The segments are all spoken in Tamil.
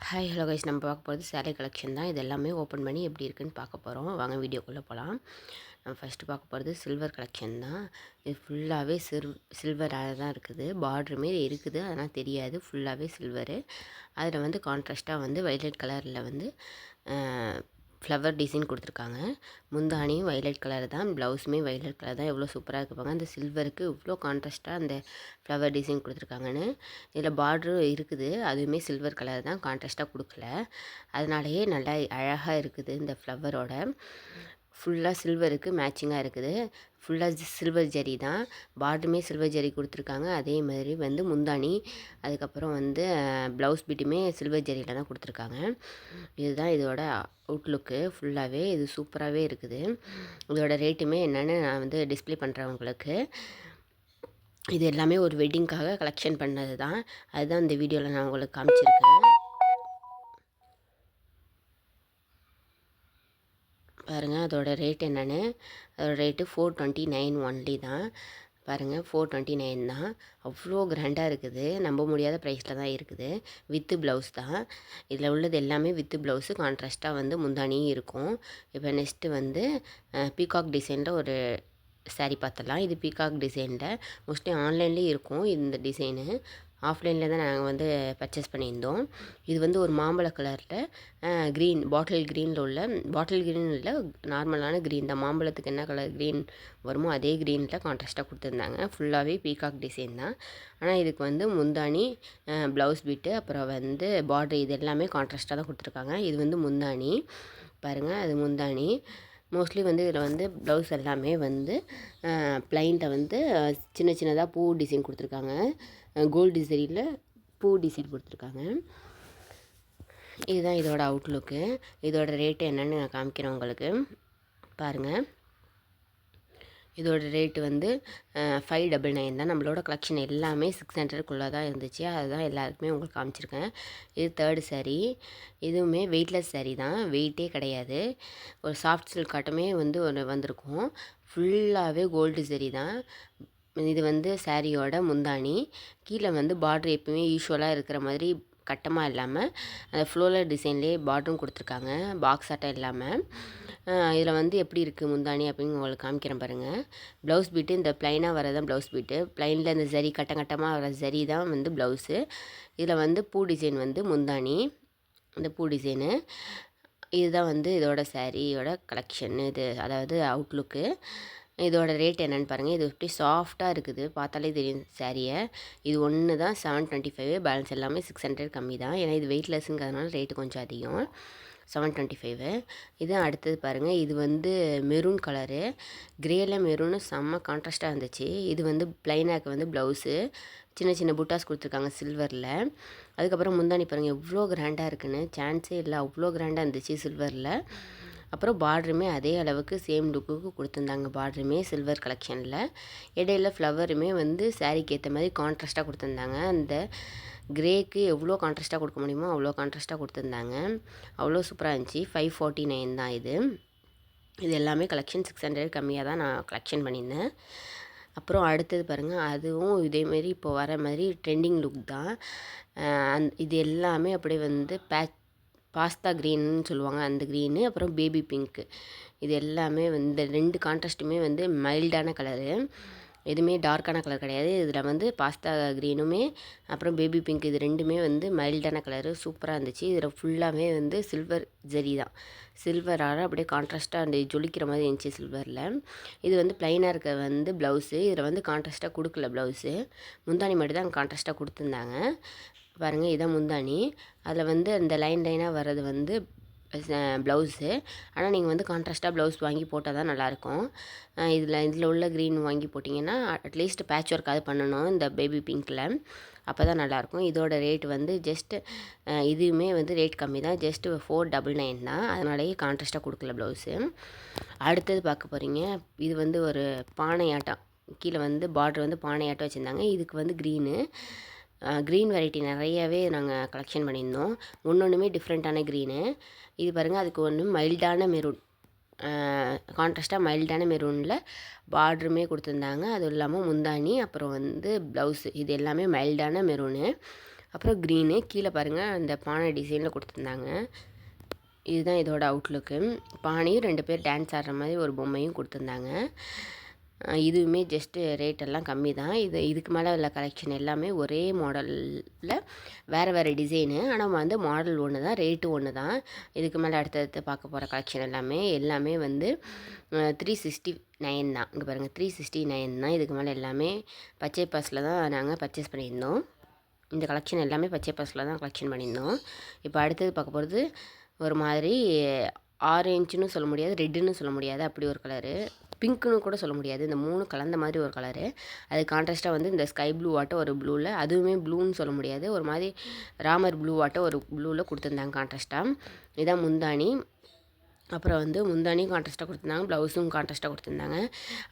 ஹாய் ஹலோ கைஸ், நம்ம பார்க்க போகிறது சேலை கலெக்ஷன் தான். இது எல்லாமே ஓப்பன் பண்ணி எப்படி இருக்குன்னு பார்க்க போகிறோம். வாங்க வீடியோக்குள்ளே போகலாம். நம்ம ஃபஸ்ட்டு பார்க்க போகிறது சில்வர் கலெக்ஷன் தான். இது ஃபுல்லாகவே சில்வராக தான் இருக்குது. பார்டருமே இருக்குது, அதனால் தெரியாது. ஃபுல்லாகவே சில்வரு. அதில் வந்து கான்ட்ராஸ்ட்டாக வந்து வைலட் கலரில் வந்து ஃப்ளவர் டிசைன் கொடுத்துருக்காங்க. முந்தானியும் வைலட் கலர் தான், ப்ளவுஸுமே வைலட் கலர் தான். எவ்வளோ சூப்பராக இருக்குப்பாங்க. அந்த சில்வருக்கு இவ்வளோ கான்ட்ராஸ்ட்டாக அந்த ஃப்ளவர் டிசைன் கொடுத்துருக்காங்கன்னு. இதில் பார்டரும் இருக்குது, அதுவுமே சில்வர் கலர் தான், கான்ட்ராஸ்ட்டாக கொடுக்கல. அதனாலேயே நல்லா அழகாக இருக்குது. இந்த ஃப்ளவரோட ஃபுல்லாக சில்வருக்கு மேட்சிங்காக இருக்குது. ஃபுல்லாக சில்வர் ஜரி தான். பார்டருமே சில்வர் ஜரி கொடுத்துருக்காங்க. அதே மாதிரி வந்து முந்தானி, அதுக்கப்புறம் வந்து ப்ளவுஸ் பிட்டுமே சில்வர் ஜரியில் தான் கொடுத்துருக்காங்க. இதுதான் இதோட அவுட்லுக்கு. ஃபுல்லாகவே இது சூப்பராகவே இருக்குது. இதோட ரேட்டுமே என்னென்னு நான் வந்து டிஸ்பிளே பண்ணுறேன் உங்களுக்கு. இது எல்லாமே ஒரு வெட்டிங்க்காக கலெக்ஷன் பண்ணது தான். அதுதான் இந்த வீடியோவில் நான் உங்களுக்கு காமிச்சிருக்கேன். பாருங்கள் அதோட ரேட் என்னென்னு. அதோட ரேட்டு 429 ஒன்லி தான். பாருங்கள் 429 தான். அவ்வளோ கிராண்டாக இருக்குது. நம்ப முடியாத ப்ரைஸில் தான் இருக்குது. வித்து ப்ளவுஸ் தான். இதில் உள்ளது எல்லாமே வித்து ப்ளவுஸு. கான்ட்ராஸ்ட்டாக வந்து முந்தானியும் இருக்கும். இப்போ நெக்ஸ்ட்டு வந்து பீகாக் டிசைனில் ஒரு சாரீ பார்த்துடலாம். இது பீகாக் டிசைனில் மோஸ்ட்லி ஆன்லைன்லேயும் இருக்கும் இந்த டிசைனு. ஆஃப்லைனில் தான் நாங்கள் வந்து பர்ச்சேஸ் பண்ணியிருந்தோம். இது வந்து ஒரு மாம்பழ கலரில் க்ரீன், பாட்டில் க்ரீனில் உள்ள, பாட்டில் க்ரீன் இல்லை, நார்மலான க்ரீன் தான். மாம்பழத்துக்கு என்ன கலர் க்ரீன் வருமோ அதே க்ரீனில் கான்ட்ராஸ்ட்டாக கொடுத்துருந்தாங்க. ஃபுல்லாகவே பீகாக் டிசைன் தான். ஆனால் இதுக்கு வந்து முந்தானி, ப்ளவுஸ் பிட்டு, அப்புறம் வந்து பார்டர், இது எல்லாமே கான்ட்ராஸ்ட்டாக தான் கொடுத்துருக்காங்க. இது வந்து முந்தானி. பாருங்கள் அது முந்தானி. மோஸ்ட்லி வந்து இதில் வந்து ப்ளவுஸ் எல்லாமே வந்து ப்ளைனில் வந்து சின்ன சின்னதாக பூ டிசைன் கொடுத்துருக்காங்க. கோல்டு டிசைனில் பூ டிசைன் கொடுத்துருக்காங்க. இதுதான் இதோட அவுட்லுக்கு. இதோட ரேட்டு என்னென்னு நான் காமிக்கிறேன் உங்களுக்கு. பாருங்கள் இதோட ரேட்டு வந்து 599 தான். நம்மளோட கலெக்ஷன் எல்லாமே 600க்குள்ளே தான் இருந்துச்சு. அதுதான் எல்லாருக்குமே உங்களுக்கு காமிச்சிருக்கேன். இது தேர்டு சாரீ. இதுவுமே வெயிட்லெஸ் சாரீ தான், வெயிட்டே கிடையாது. ஒரு சாஃப்ட் சில்க் காட்டமே வந்து ஒன்று வந்திருக்கும். ஃபுல்லாகவே கோல்டு சாரீ தான். இது வந்து சாரியோட முந்தானி. கீழே வந்து பார்டர் எப்பவுமே யூஸ்வலாக இருக்கிற மாதிரி கட்டமாக இல்லாமல் அந்த ஃப்ளோரல் டிசைன்லேயே பார்டரும் கொடுத்துருக்காங்க, பாக்ஸ் ஆட்டம் இல்லாமல். இதில் வந்து எப்படி இருக்குது முந்தானி அப்படின்னு உங்களுக்கு காமிக்கிறேன் பாருங்கள். ப்ளவுஸ் பீட்டு இந்த ப்ளைனாக வரதான் ப்ளவுஸ் பீட்டு. ப்ளைனில் இந்த ஜரி கட்டமாக வர ஜரி தான் வந்து ப்ளவுஸு. இதில் வந்து பூ டிசைன் வந்து முந்தானி, இந்த பூ டிசைனு. இதுதான் வந்து இதோட சாரியோட கலெக்ஷன். இது அதாவது அவுட்லுக்கு. இதோட ரேட் என்னென்னு பாருங்கள். இது எப்படி சாஃப்டாக இருக்குது, பார்த்தாலே தெரியும் சாரியை. இது ஒன்று தான் 725. பேலன்ஸ் எல்லாமே 600 கம்மி தான். ஏன்னா இது வெயிட்லெஸ்ஸுங்கிறதுனால ரேட்டு கொஞ்சம் அதிகம். 725. இது அடுத்தது பாருங்கள். இது வந்து மெரூன் கலரு. க்ரேல மெரூனு செம்ம கான்ட்ராஸ்ட்டாக இருந்துச்சு. இது வந்து ப்ளைனாக்கு வந்து ப்ளவுஸு. சின்ன சின்ன புட்டாஸ் கொடுத்துருக்காங்க சில்வரில். அதுக்கப்புறம் முந்தானி பாருங்கள் எவ்வளோ கிராண்டாக இருக்குன்னு, சான்ஸே இல்லை, அவ்வளோ கிராண்டாக இருந்துச்சு சில்வரில். அப்புறம் பார்டருமே அதே அளவுக்கு சேம் லுக்குக்கு கொடுத்துருந்தாங்க. பார்டருமே சில்வர் கலெக்ஷனில். இடையில ஃப்ளவருமே வந்து சாரீக்கு ஏற்ற மாதிரி கான்ட்ராஸ்ட்டாக கொடுத்துருந்தாங்க. அந்த க்ரேக்கு எவ்வளோ கான்ட்ராஸ்ட்டாக கொடுக்க முடியுமோ அவ்வளோ கான்ட்ராஸ்ட்டாக கொடுத்துருந்தாங்க. அவ்வளோ சூப்பராக இருந்துச்சு. 549 தான் இது. இது எல்லாமே கலெக்ஷன் 600 கம்மியாக தான் நான் கலெக்ஷன் பண்ணியிருந்தேன். அப்புறம் அடுத்தது பாருங்கள், அதுவும் இதேமாரி இப்போ வர மாதிரி ட்ரெண்டிங் லுக் தான். இது எல்லாமே அப்படியே வந்து பாஸ்தா க்ரீன்னு சொல்லுவாங்க, அந்த க்ரீனு, அப்புறம் பேபி பிங்க்கு. இது எல்லாமே வந்து இந்த 2 கான்ட்ராஸ்ட்டுமே வந்து மைல்டான கலரு. எதுவுமே டார்க்கான கலர் கிடையாது. இதில் வந்து பாஸ்தா க்ரீனுமே அப்புறம் பேபி பிங்க், இது ரெண்டுமே வந்து மைல்டான கலரு. சூப்பராக இருந்துச்சு. இதில் ஃபுல்லாகவே வந்து சில்வர் ஜரி தான். சில்வரால் அப்படியே கான்ட்ராஸ்ட்டாக அந்த ஜொலிக்கிற மாதிரி இருந்துச்சு சில்வரில். இது வந்து ப்ளைனாக இருக்க வந்து ப்ளவுஸு. இதில் வந்து கான்ட்ராஸ்ட்டாக கொடுக்கல ப்ளவுஸு. முந்தானி மட்டும் தான் கான்ட்ராஸ்ட்டாக கொடுத்துருந்தாங்க. பாருங்கள் இதான் முந்தானி. அதில் வந்து அந்த லைனாக வர்றது வந்து ப்ளவுஸு. ஆனால் நீங்கள் வந்து கான்ட்ராஸ்ட்டாக ப்ளவுஸ் வாங்கி போட்டால் தான் நல்லாயிருக்கும். இதில் உள்ள க்ரீன் வாங்கி போட்டிங்கன்னா அட்லீஸ்ட் பேட்ச் ஒர்க்காவது பண்ணணும் இந்த பேபி பிங்க்கில். அப்போ தான் நல்லாயிருக்கும். இதோட ரேட் வந்து ஜஸ்ட்டு இதுவுமே வந்து ரேட் கம்மி தான், ஜஸ்ட்டு 499 தான். அதனாலேயே கான்ட்ராஸ்ட்டாக கொடுக்கல ப்ளவுஸு. அடுத்தது பார்க்க போகிறீங்க. இது வந்து ஒரு பானையாட்டம், கீழே வந்து பார்டர் வந்து பானையாட்டம் வச்சுருந்தாங்க. இதுக்கு வந்து க்ரீன் வெரைட்டி நிறையாவே நாங்கள் கலெக்ஷன் பண்ணியிருந்தோம். ஒன்றுமே டிஃப்ரெண்ட்டான க்ரீனு. இது பாருங்கள், அதுக்கு ஒன்று மைல்டான மெரூன், கான்ட்ராஸ்ட்டாக மைல்டான மெரூனில் பார்டருமே கொடுத்துருந்தாங்க. அதுவும் இல்லாமல் முந்தானி, அப்புறம் வந்து ப்ளவுஸு, இது எல்லாமே மைல்டான மெரூனு. அப்புறம் க்ரீனு கீழே பாருங்கள் அந்த பானை டிசைனில் கொடுத்துருந்தாங்க. இதுதான் இதோட அவுட்லுக்கு. பானையும் 2 பேர் டான்ஸ் ஆடுற மாதிரி ஒரு பொம்மையும் கொடுத்துருந்தாங்க. இதுவுமே ஜஸ்ட்டு ரேட்டெல்லாம் கம்மி தான். இதுக்கு மேலே உள்ள கலெக்ஷன் எல்லாமே ஒரே மாடலில் வேறு வேறு டிசைனு. ஆனால் வந்து மாடல் ஒன்று தான், ரேட்டு ஒன்று தான். இதுக்கு மேலே அடுத்தடுத்து பார்க்க போகிற கலெக்ஷன் எல்லாமே வந்து 369 தான். இங்கே பாருங்கள் 369 தான். இதுக்கு மேலே எல்லாமே பச்சை பாஸில் தான் நாங்கள் பர்ச்சேஸ் பண்ணியிருந்தோம். இந்த கலெக்ஷன் எல்லாமே பச்சை பாஸில் தான் கலெக்ஷன் பண்ணியிருந்தோம். இப்போ அடுத்தது பார்க்க போகிறது ஒரு மாதிரி ஆரஞ்சுன்னு சொல்ல முடியாது, ரெட்டுன்னு சொல்ல முடியாது, அப்படி ஒரு கலரு. பிங்க்குன்னு கூட சொல்ல முடியாது, இந்த 3 கலந்த மாதிரி ஒரு கலரு. அது கான்ட்ராஸ்ட்டாக வந்து இந்த ஸ்கை ப்ளூ ஆட்டம் ஒரு ப்ளூவில், அதுவுமே ப்ளூன்னு சொல்ல முடியாது, ஒரு மாதிரி ராமர் ப்ளூ ஆட்டம் ஒரு ப்ளூவில் கொடுத்துருந்தாங்க கான்ட்ராஸ்ட்டாக. இதான் முந்தானி. அப்புறம் வந்து முந்தானியும் கான்ட்ராஸ்ட்டாக கொடுத்துருந்தாங்க, ப்ளவுஸும் கான்ட்ராஸ்ட்டாக கொடுத்துருந்தாங்க.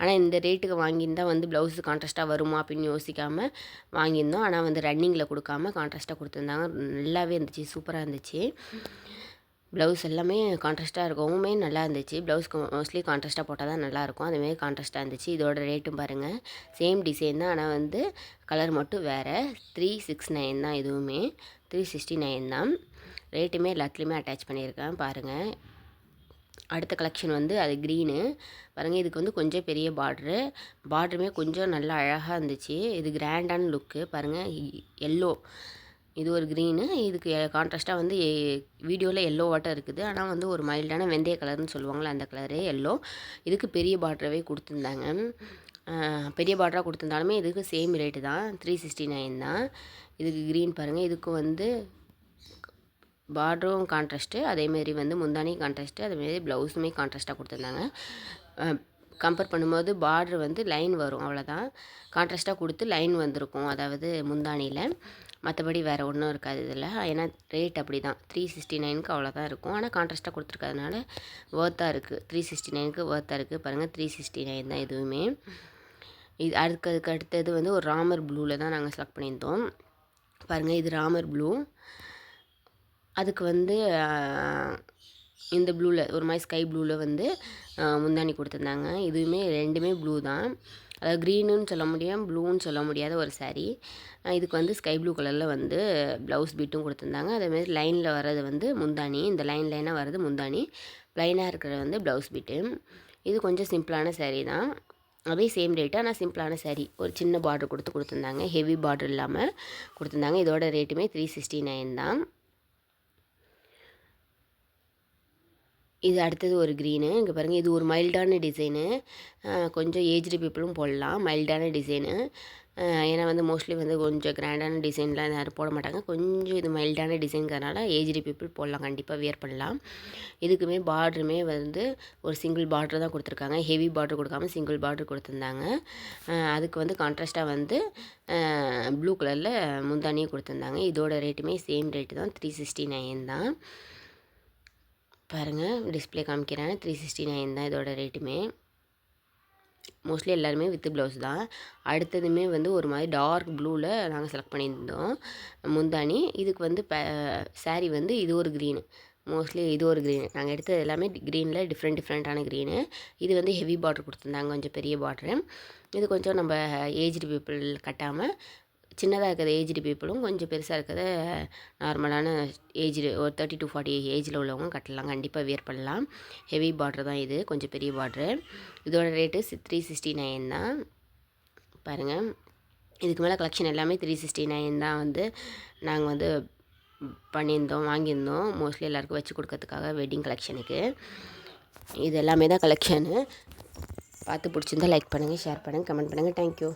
ஆனால் இந்த ரேட்டுக்கு வாங்கியிருந்தால் வந்து ப்ளவுஸு கான்ட்ராஸ்ட்டாக வருமா அப்படின்னு யோசிக்காமல் வாங்கியிருந்தோம். ஆனால் வந்து ரன்னிங்கில் கொடுக்காம கான்ட்ராஸ்ட்டாக கொடுத்துருந்தாங்க. நல்லாவே இருந்துச்சு, சூப்பராக இருந்துச்சு. ப்ளவுஸ் எல்லாமே கான்ட்ராஸ்ட்டாக இருக்கவுமே நல்லா இருந்துச்சு. ப்ளவுஸ்க்கு மோஸ்ட்லி கான்ட்ராஸ்ட்டாக போட்டால் தான் நல்லாயிருக்கும். அதுமாரி கான்ட்ராஸ்ட்டாக இருந்துச்சு. இதோட ரேட்டும் பாருங்கள், சேம் டிசைன் தான், ஆனால் வந்து கலர் மட்டும் வேறு. 369 தான். இதுவுமே 369 தான். ரேட்டுமே எல்லாத்துலேயுமே அட்டாச் பண்ணியிருக்கேன் பாருங்கள். அடுத்த கலெக்ஷன் வந்து அது க்ரீனு பாருங்கள். இதுக்கு வந்து கொஞ்சம் பெரிய பார்டருமே கொஞ்சம் நல்லா அழகாக இருந்துச்சு. இது கிராண்டான லுக்கு பாருங்கள். எல்லோ, இது ஒரு க்ரீனு. இதுக்கு கான்ட்ராஸ்ட்டாக வந்து வீடியோவில் எல்லோ வாட்டம் இருக்குது, ஆனால் வந்து ஒரு மைல்டான வெந்தய கலர்னு சொல்லுவாங்களே அந்த கலரு எல்லோ. இதுக்கு பெரிய பார்டரவே கொடுத்துருந்தாங்க. பெரிய பார்டராக கொடுத்துருந்தாலுமே இதுக்கு சேம் ரேட்டு தான், 369 தான். இதுக்கு க்ரீன் பாருங்கள். இதுக்கு வந்து பார்டரும் கான்ட்ராஸ்ட்டு, அதேமாரி வந்து முந்தானியும் கான்ட்ராஸ்ட்டு, அதேமாரி ப்ளவுஸுமே கான்ட்ராஸ்ட்டாக கொடுத்துருந்தாங்க. கம்பேர் பண்ணும்போது பார்டர் வந்து லைன் வரும், அவ்வளோதான். கான்ட்ராஸ்ட்டாக கொடுத்து லைன் வந்திருக்கும், அதாவது முந்தானியில். மற்றபடி வேறு ஒன்றும் இருக்காது இதில். ஏன்னா ரேட் அப்படி தான், 369க்கு அவ்வளோதான் இருக்கும். ஆனால் கான்ட்ராஸ்ட்டாக கொடுத்துருக்கறதுனால ஒர்த்தாக இருக்குது, 369க்கு ஒர்த்தாக இருக்குது. பாருங்கள் 369 தான் இதுவுமே. இது அதுக்கு அடுத்தது வந்து ஒரு ராமர் ப்ளூவில் தான் நாங்கள் செலக்ட் பண்ணியிருந்தோம். பாருங்கள், இது ராமர் ப்ளூ. அதுக்கு வந்து இந்த ப்ளூவில் ஒரு மாதிரி ஸ்கை ப்ளூவில் வந்து முந்தானி கொடுத்துருந்தாங்க. இதுவுமே ரெண்டுமே ப்ளூ தான், அதாவது க்ரீனுன்னு சொல்ல முடியும், ப்ளூன்னு சொல்ல முடியாத ஒரு சாரீ. இதுக்கு வந்து ஸ்கை ப்ளூ கலரில் வந்து ப்ளவுஸ் பீட்டும் கொடுத்துருந்தாங்க. அதேமாதிரி லைனில் வர்றது வந்து முந்தானி, இந்த லைனாக வர்றது முந்தானி, ப்ளைனாக இருக்கிறது வந்து ப்ளவுஸ் பீட்டு. இது கொஞ்சம் சிம்பிளான சாரீ தான், அதே சேம் ரேட்டு, ஆனால் சிம்பிளான சாரீ. ஒரு சின்ன பார்டர் கொடுத்துருந்தாங்க, ஹெவி பார்டர் இல்லாமல் கொடுத்துருந்தாங்க. இதோட ரேட்டுமே 369 தான். இது அடுத்தது ஒரு க்ரீனு. இங்கே பாருங்கள், இது ஒரு மைல்டான டிசைனு, கொஞ்சம் ஏஜ்டு பீப்புளும் போடலாம், மைல்டான டிசைனு. ஏன்னா வந்து மோஸ்ட்லி வந்து கொஞ்சம் கிராண்டான டிசைன்லாம் யாரும் போட மாட்டாங்க. கொஞ்சம் இது மைல்டான டிசைன்கிறனால ஏஜ்டு பீப்புள் போடலாம், கண்டிப்பாக வியர் பண்ணலாம். இதுக்குமே பார்டருமே வந்து ஒரு சிங்கிள் பார்டர் தான் கொடுத்துருக்காங்க, ஹெவி பார்டர் கொடுக்காம சிங்கிள் பார்டர் கொடுத்துருந்தாங்க. அதுக்கு வந்து கான்ட்ராஸ்ட்டாக வந்து ப்ளூ கலரில் முந்தானியும் கொடுத்துருந்தாங்க. இதோட ரேட்டுமே சேம் ரேட்டு தான், 369 தான். பாருங்கள், டிஸ்பிளே காமிக்கிறேன், 369 தான் இதோட ரேட்டுமே. மோஸ்ட்லி எல்லாருமே வித் ப்ளவுஸ் தான். அடுத்ததுமே வந்து ஒரு மாதிரி டார்க் ப்ளூவில் நாங்கள் செலக்ட் பண்ணியிருந்தோம் முந்தானி. இதுக்கு வந்து சாரீ வந்து இது ஒரு க்ரீனு, மோஸ்ட்லி இது ஒரு க்ரீனு. நாங்கள் எடுத்தது எல்லாமே க்ரீனில் டிஃப்ரெண்ட்டான க்ரீனு. இது வந்து ஹெவி பார்டர் கொடுத்துருந்தாங்க, கொஞ்சம் பெரிய பார்டரு. இது கொஞ்சம் நம்ம ஏஜ்டு பீப்புள் கட்டாமல் சின்னதாக இருக்கிற ஏஜ்டு பீப்புளும், கொஞ்சம் பெருசாக இருக்கிறத நார்மலான ஏஜ்டு ஒரு 30 to 40 ஏஜில் உள்ளவங்க கட்டலாம், கண்டிப்பாக வியர் பண்ணலாம். ஹெவி பார்டர் தான் இது, கொஞ்சம் பெரிய பார்டரு. இதோட ரேட்டு 369 தான். பாருங்கள், இதுக்கு மேலே கலெக்ஷன் எல்லாமே 369 தான் வந்து நாங்கள் வந்து வாங்கியிருந்தோம், மோஸ்ட்லி எல்லாேருக்கும் வச்சு கொடுக்கறதுக்காக வெட்டிங் கலெக்ஷனுக்கு. இது எல்லாமே தான் கலெக்ஷனு. பார்த்து பிடிச்சிருந்தால் லைக் பண்ணுங்கள், ஷேர் பண்ணுங்கள், கமெண்ட் பண்ணுங்கள். தேங்க்யூ.